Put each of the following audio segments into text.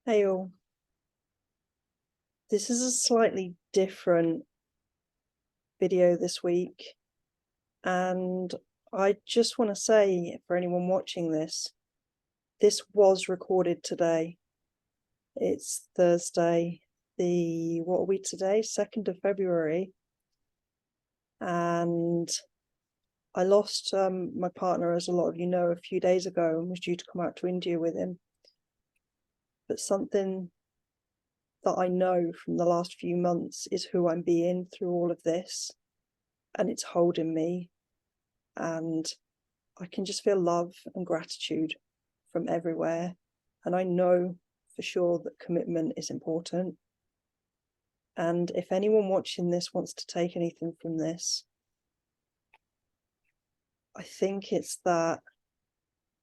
Hey all, this is a slightly different video this week, and I just want to say for anyone watching this was recorded today. It's Thursday, what are we today? 2nd of February, and I lost my partner, as a lot of you know, a few days ago, and was due to come out to India with him. But something that I know from the last few months is who I'm being through all of this, and it's holding me, and I can just feel love and gratitude from everywhere. And I know for sure that commitment is important. And if anyone watching this wants to take anything from this, I think it's that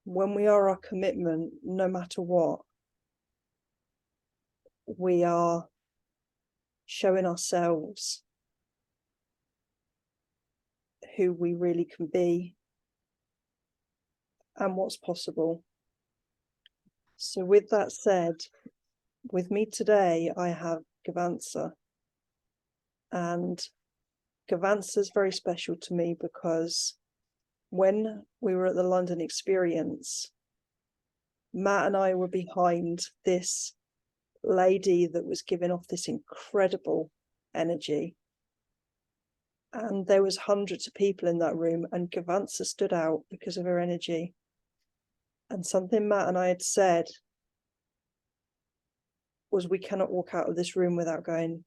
when we are our commitment, no matter what, we are showing ourselves who we really can be and what's possible. So with that said, with me today, I have Gvantsa. And Gvantsa is very special to me because when we were at the London experience, Matt and I were behind this lady that was giving off this incredible energy. And there was hundreds of people in that room, and Gvantsa stood out because of her energy. And something Matt and I had said was, we cannot walk out of this room without going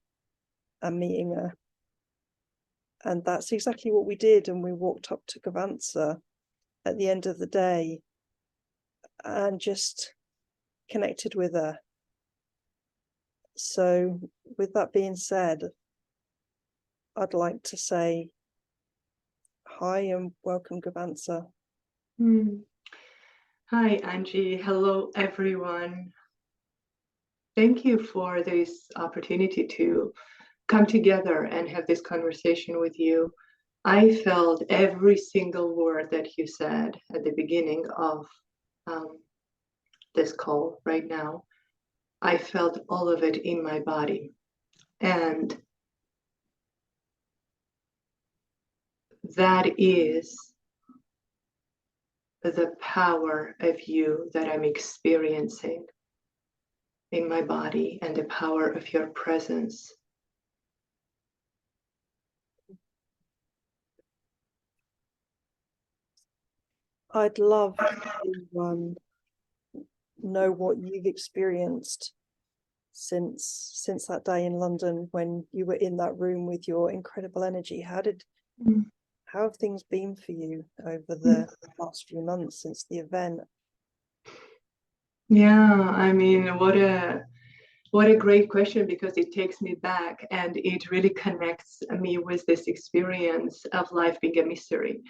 and meeting her. And that's exactly what we did. And we walked up to Gvantsa at the end of the day and just connected with her. So with that being said, I'd like to say hi and welcome, Gvantsa. Hi, Angie. Hello, everyone. Thank you for this opportunity to come together and have this conversation with you. I felt every single word that you said at the beginning of this call right now. I felt all of it in my body. And that is the power of you that I'm experiencing in my body, and the power of your presence. I'd love to know what you've experienced since that day in London when you were in that room with your incredible energy. How have things been for you over the last few months since the event? Yeah, I mean, what a great question, because it takes me back and it really connects me with this experience of life being a mystery.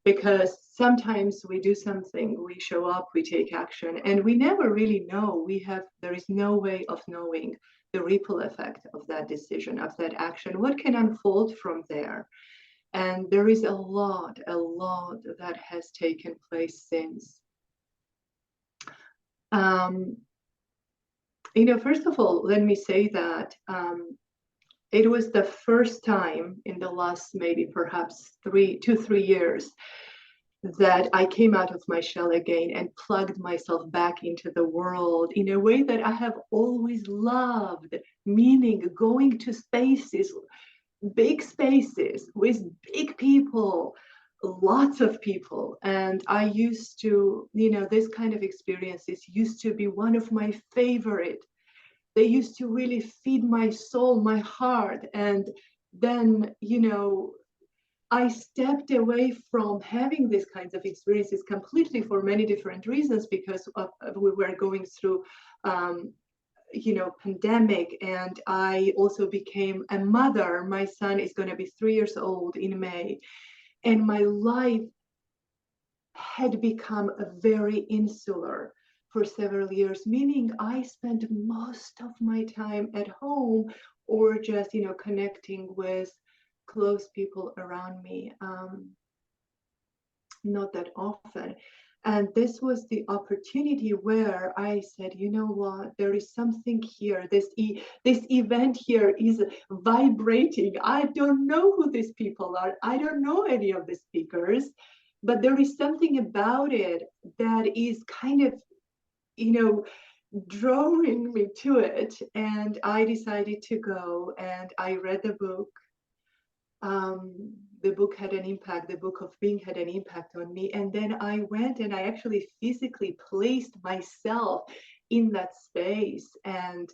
Because sometimes we do something, we show up, we take action, and we never really know. There is no way of knowing the ripple effect of that decision, of that action, what can unfold from there. And there is a lot that has taken place since. First of all, let me say that it was the first time in the last maybe perhaps 3 years that I came out of my shell again and plugged myself back into the world in a way that I have always loved, meaning going to spaces, big spaces with big people, lots of people. And I used to, this kind of experiences used to be one of my favorite. They used to really feed my soul, my heart. And then, I stepped away from having these kinds of experiences completely for many different reasons, because we were going through pandemic, and I also became a mother. My son is going to be 3 years old in May, and my life had become a very insular for several years, meaning I spent most of my time at home or just connecting with close people around me, not that often. And this was the opportunity where I said, you know what, there is something here. This event here is vibrating. I don't know who these people are. I don't know any of the speakers, but there is something about it that is kind of, drawing me to it. And I decided to go, and I read the book. The book had an impact, the book of being had an impact on me. And then I went and I actually physically placed myself in that space. And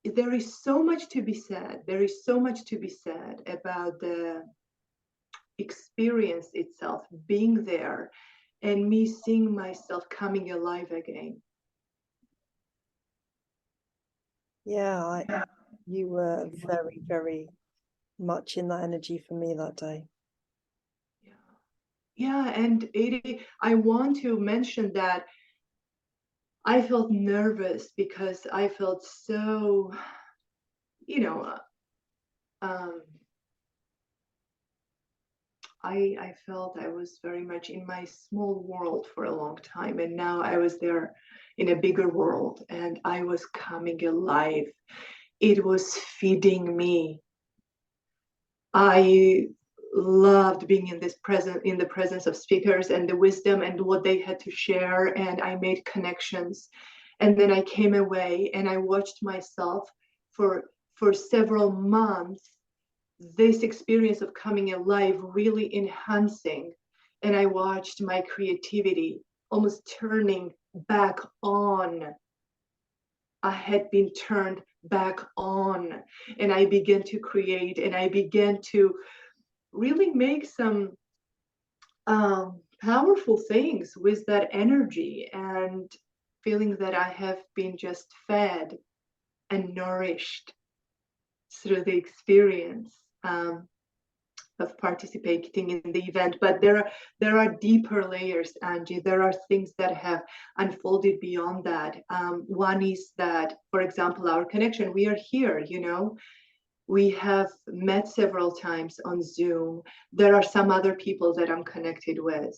there is so much to be said. There is so much to be said about the experience itself, being there, and me seeing myself coming alive again. Yeah, you were very, very much in that energy for me that day. Yeah, and I want to mention that I felt nervous because I felt so, I felt I was very much in my small world for a long time, and now I was there in a bigger world, and I was coming alive. It was feeding me. I loved being in the presence of speakers and the wisdom and what they had to share, and I made connections. And then I came away and I watched myself for several months, this experience of coming alive really enhancing. And I watched my creativity almost turning back on. I had been turned back on, and I began to create, and I began to really make some powerful things with that energy, and feeling that I have been just fed and nourished through the experience of participating in the event. But there are deeper layers, Angie. There are things that have unfolded beyond that. One is that, for example, our connection. We are here, we have met several times on Zoom. There are some other people that I'm connected with,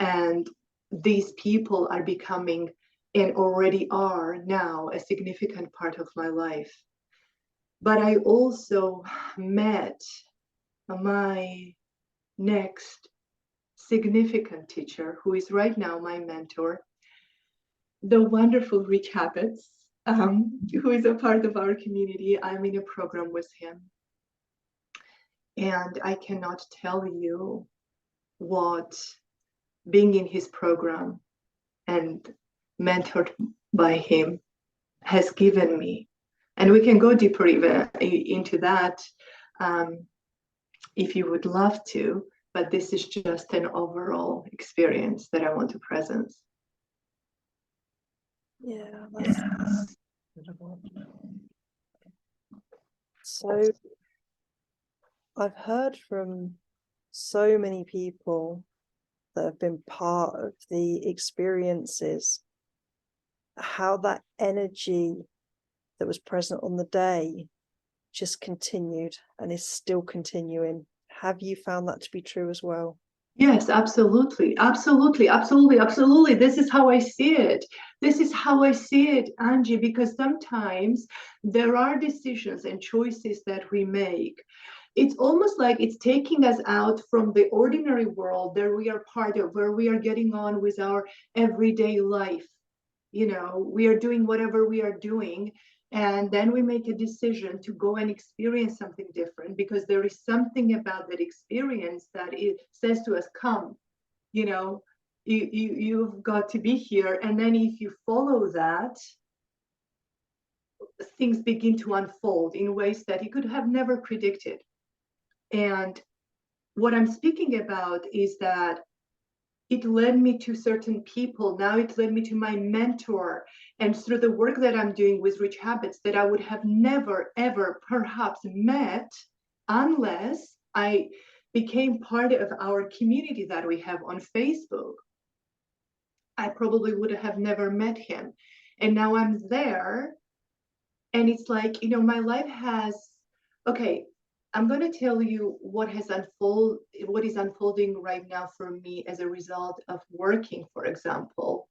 and these people are becoming, and already are now, a significant part of my life. But I also met my next significant teacher, who is right now my mentor, the wonderful Rich Habits, who is a part of our community. I'm in a program with him. And I cannot tell you what being in his program and mentored by him has given me. And we can go deeper even into that if you would love to, but this is just an overall experience that I want to present. Yeah, that's incredible. So I've heard from so many people that have been part of the experiences, how that energy that was present on the day just continued and is still continuing. Have you found that to be true as well? Yes, absolutely, absolutely, absolutely, absolutely. This is how I see it. This is how I see it, Angie, because sometimes there are decisions and choices that we make. It's almost like it's taking us out from the ordinary world that we are part of, where we are getting on with our everyday life. We are doing whatever we are doing, and then we make a decision to go and experience something different, because there is something about that experience that it says to us, come, you've got to be here. And then if you follow that, things begin to unfold in ways that you could have never predicted. And what I'm speaking about is that it led me to certain people. Now it led me to my mentor, and through the work that I'm doing with Rich Habits, that I would have never, ever perhaps met unless I became part of our community that we have on Facebook. I probably would have never met him. And now I'm there, and it's like, my life has, okay, I'm going to tell you what is unfolding right now for me as a result of working, for example,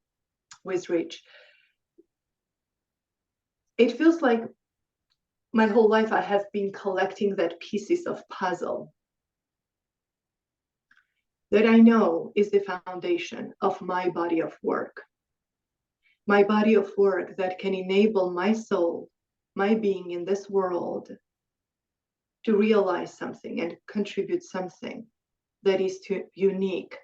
with Rich. It feels like my whole life I have been collecting that pieces of puzzle that I know is the foundation of my body of work. My body of work that can enable my soul, my being in this world, to realize something and contribute something that is unique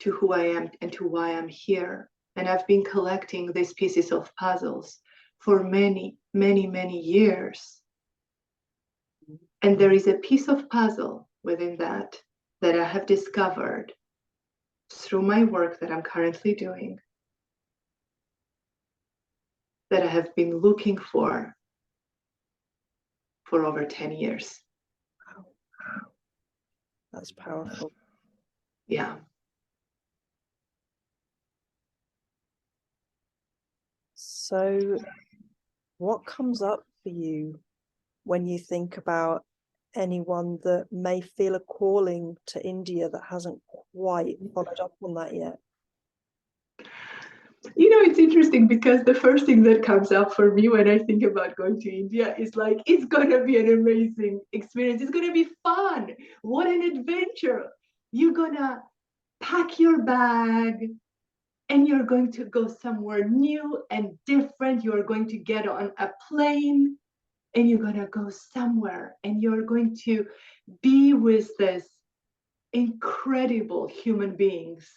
to who I am and to why I'm here. And I've been collecting these pieces of puzzles for many, many, many years. And there is a piece of puzzle within that I have discovered through my work that I'm currently doing, that I have been looking for over 10 years. Wow. That's powerful. Yeah. So, what comes up for you when you think about anyone that may feel a calling to India that hasn't quite followed up on that yet? You know, it's interesting because the first thing that comes up for me when I think about going to India is like, it's going to be an amazing experience. It's going to be fun. What an adventure. You're going to pack your bag and you're going to go somewhere new and different. You're going to get on a plane and you're going to go somewhere and you're going to be with this incredible human beings.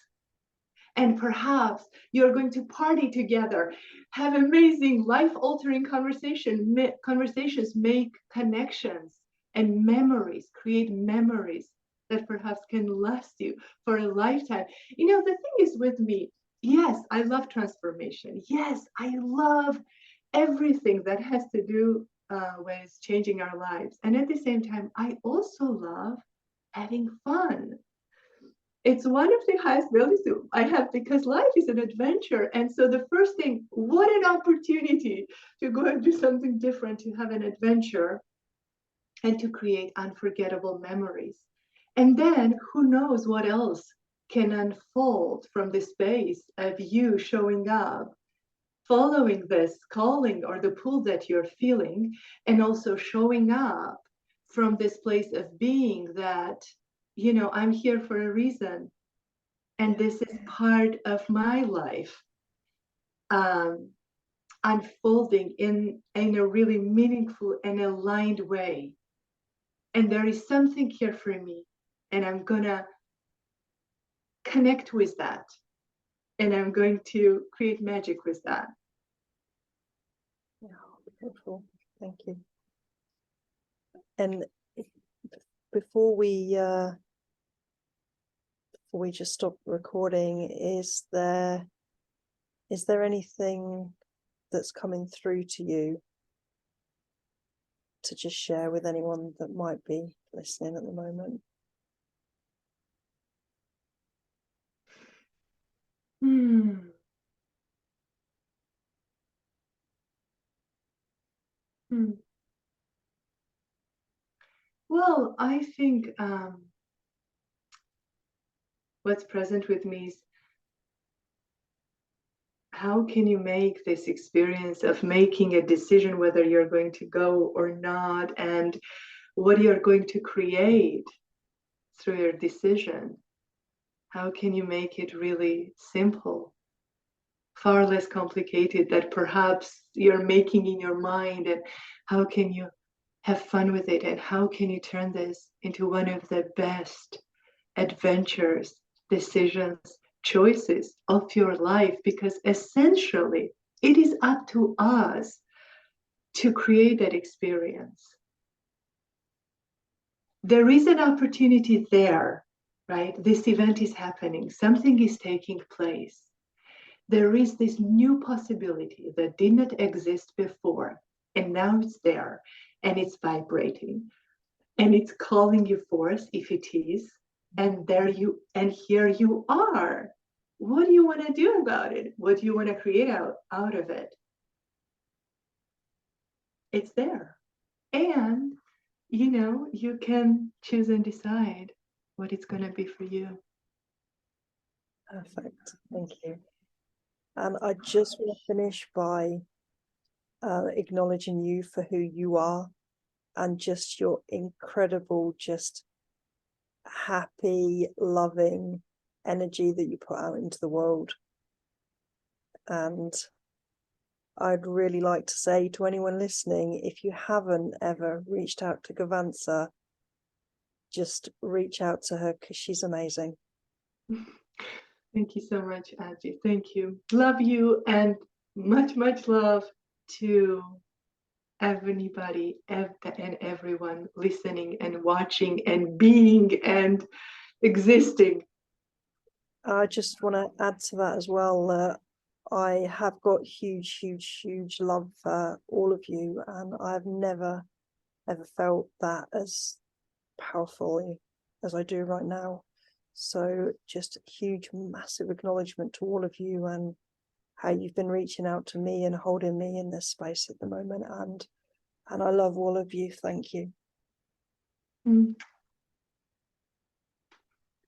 And perhaps you're going to party together, have amazing life-altering conversations, make connections and memories, create memories that perhaps can last you for a lifetime. You know, the thing is with me, yes, I love transformation. Yes, I love everything that has to do with changing our lives. And at the same time, I also love having fun. It's one of the highest values I have because life is an adventure. And so the first thing, what an opportunity to go and do something different, to have an adventure and to create unforgettable memories. And then who knows what else can unfold from the space of you showing up, following this calling or the pull that you're feeling, and also showing up from this place of being that, you know, I'm here for a reason. And this is part of my life unfolding in a really meaningful and aligned way. And there is something here for me. And I'm going to connect with that. And I'm going to create magic with that. Yeah, beautiful. Thank you. And before we just stop recording, is there anything that's coming through to you to just share with anyone that might be listening at the moment? Well, I think what's present with me is, how can you make this experience of making a decision whether you're going to go or not, and what you're going to create through your decision? How can you make it really simple, far less complicated that perhaps you're making in your mind? And how can you have fun with it? And how can you turn this into one of the best adventures, decisions, choices of your life? Because essentially, it is up to us to create that experience. There is an opportunity there, right? This event is happening, something is taking place. There is this new possibility that did not exist before, and now it's there, and it's vibrating, and it's calling you forth if it is, and here you are. What do you want to do about it? What do you want to create out of it? It's there. And, you know, you can choose and decide what it's going to be for you. Perfect. Thank you. And I just want to finish by acknowledging you for who you are and just your incredible, just happy, loving energy that you put out into the world. And I'd really like to say to anyone listening, if you haven't ever reached out to Gvantsa, just reach out to her because she's amazing. Thank you so much, Angie. Thank you. Love you, and much, much love to everybody and everyone listening and watching and being and existing. I just want to add to that as well. I have got huge, huge, huge love for all of you, and I've never ever felt that as powerfully as I do right now. So just huge, massive acknowledgement to all of you and how you've been reaching out to me and holding me in this space at the moment. And I love all of you. Thank you.